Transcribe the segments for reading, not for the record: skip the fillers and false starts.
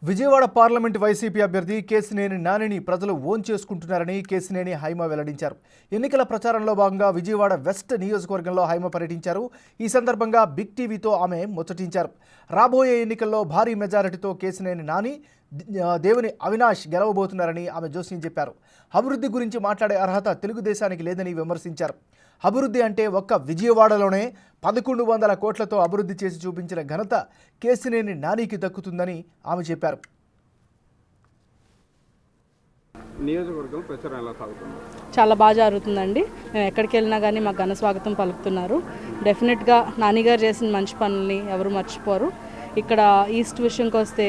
Vijayawada parliament YCP అభ్యర్థి కేశినేని నానిని ప్రజలు ఓన్ చేసుకుంటున్నారని కేశినేని హైమ వెల్లడించారు. ఎన్నికల ప్రచారంలో భాగంగా విజయవాడ వెస్ట్ నియోజకవర్గంలో హైమ పర్యటించారు. ఈ సందర్భంగా బిగ్ టీవీతో ఆమె ముచ్చటించారు. రాబోయే ఎన్నికల్లో భారీ మెజారిటీతో కేశినేని నాని, దేవుని అవినాష్ గెలవబోతున్నారని ఆమె జోస్యం చెప్పారు. అభివృద్ధి గురించి మాట్లాడే అర్హత తెలుగుదేశానికి లేదని విమర్శించారు. అభివృద్ధి అంటే ఒక్క విజయవాడలోనే 1100 కోట్లతో అభివృద్ధి చేసి చూపించిన ఘనత కేశినేని నానికి దక్కుతుందని ఆమె చెప్పారు. నియోజకవర్గం ప్రచారం ఎలా సాగుతుంది? చాలా బాగా జరుగుతుందండి. మేము ఎక్కడికి వెళ్ళినా కానీ మాకు ఘన స్వాగతం పలుకుతున్నారు. డెఫినెట్గా నానిగారు చేసిన మంచి పనుల్ని ఎవరు మర్చిపోరు. ఇక్కడ ఈస్ట్ విషయంకి వస్తే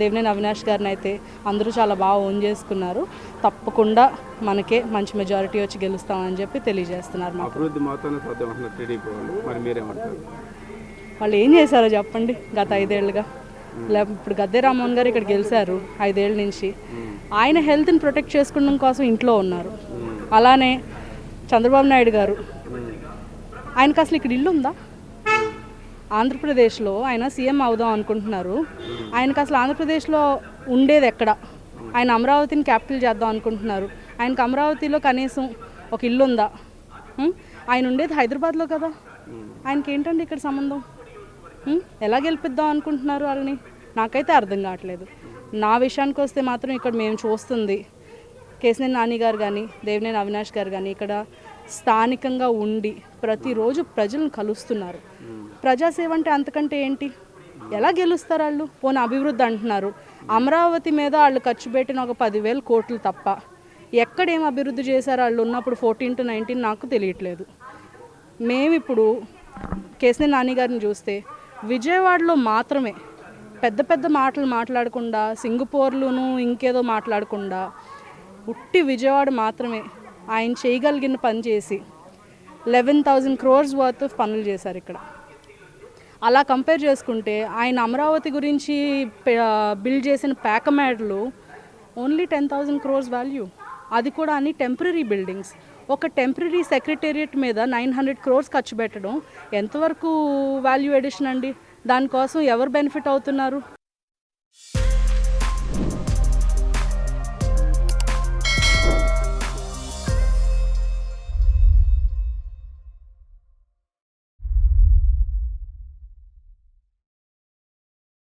దేవినేని అవినాష్ గారిని అయితే అందరూ చాలా బాగా ఓన్ చేసుకున్నారు. తప్పకుండా మనకే మంచి మెజారిటీ వచ్చి గెలుస్తామని చెప్పి తెలియజేస్తున్నారు. అభివృద్ధి మాత్రమే సాధ్యం టీడీపీ వాళ్ళు, మరి మీరేమంటారు? వాళ్ళు ఏం చేశారో చెప్పండి. గత 5 ఏళ్ళుగా ఇప్పుడు గద్దే రామ్మోహన్ గారు ఇక్కడ గెలిచారు. 5 ఏళ్ళ నుంచి ఆయన హెల్త్ని ప్రొటెక్ట్ చేసుకోవడం కోసం ఇంట్లో ఉన్నారు. అలానే చంద్రబాబు నాయుడు గారు, ఆయనకు అసలు ఇక్కడ ఇల్లు ఉందా? ఆంధ్రప్రదేశ్లో ఆయన సీఎం అవుదాం అనుకుంటున్నారు. ఆయనకు అసలు ఆంధ్రప్రదేశ్లో ఉండేది ఎక్కడ? ఆయన అమరావతిని క్యాపిటల్ చేద్దాం అనుకుంటున్నారు. ఆయనకు అమరావతిలో కనీసం ఒక ఇల్లు ఉందా? ఆయన ఉండేది హైదరాబాద్లో కదా. ఆయనకి ఏంటండి ఇక్కడ సంబంధం? ఎలా గెలిపిద్దాం అనుకుంటున్నారు వాళ్ళని? నాకైతే అర్థం కావట్లేదు. నా విషయానికి వస్తే మాత్రం ఇక్కడ మేము చూస్తుంది కేశినేని నాని గారు కానీ దేవినేని అవినాష్ గారు కానీ ఇక్కడ స్థానికంగా ఉండి ప్రతిరోజు ప్రజలను కలుస్తున్నారు. ప్రజాసేవ అంటే అంతకంటే ఏంటి? ఎలా గెలుస్తారు వాళ్ళు? పోనీ అభివృద్ధి అంటున్నారు. అమరావతి మీద వాళ్ళు ఖర్చు పెట్టిన ఒక 10,000 కోట్లు తప్ప ఎక్కడేం అభివృద్ధి చేశారు వాళ్ళు ఉన్నప్పుడు 14 to 19 నాకు తెలియట్లేదు. మేమిప్పుడు కేశినేని నాని గారిని చూస్తే విజయవాడలో మాత్రమే పెద్ద పెద్ద మాటలు మాట్లాడకుండా, సింగపూర్లోనూ ఇంకేదో మాట్లాడకుండా ఉట్టి విజయవాడ మాత్రమే ఆయన చేయగలిగిన పని చేసి 11,000 crores వర్త్ ఆఫ్ పనులు చేశారు ఇక్కడ. అలా కంపేర్ చేసుకుంటే ఆయన అమరావతి గురించి బిల్డ్ చేసిన ప్యాకమేడ్లు ఓన్లీ 10,000 crores వాల్యూ. అది కూడా అన్ని టెంపరీ బిల్డింగ్స్. ఒక టెంపరీ సెక్రటేరియట్ మీద 900 crores ఖర్చు పెట్టడం ఎంతవరకు వాల్యూ ఎడిషన్ అండి? దానికోసం ఎవరు బెనిఫిట్ అవుతున్నారు?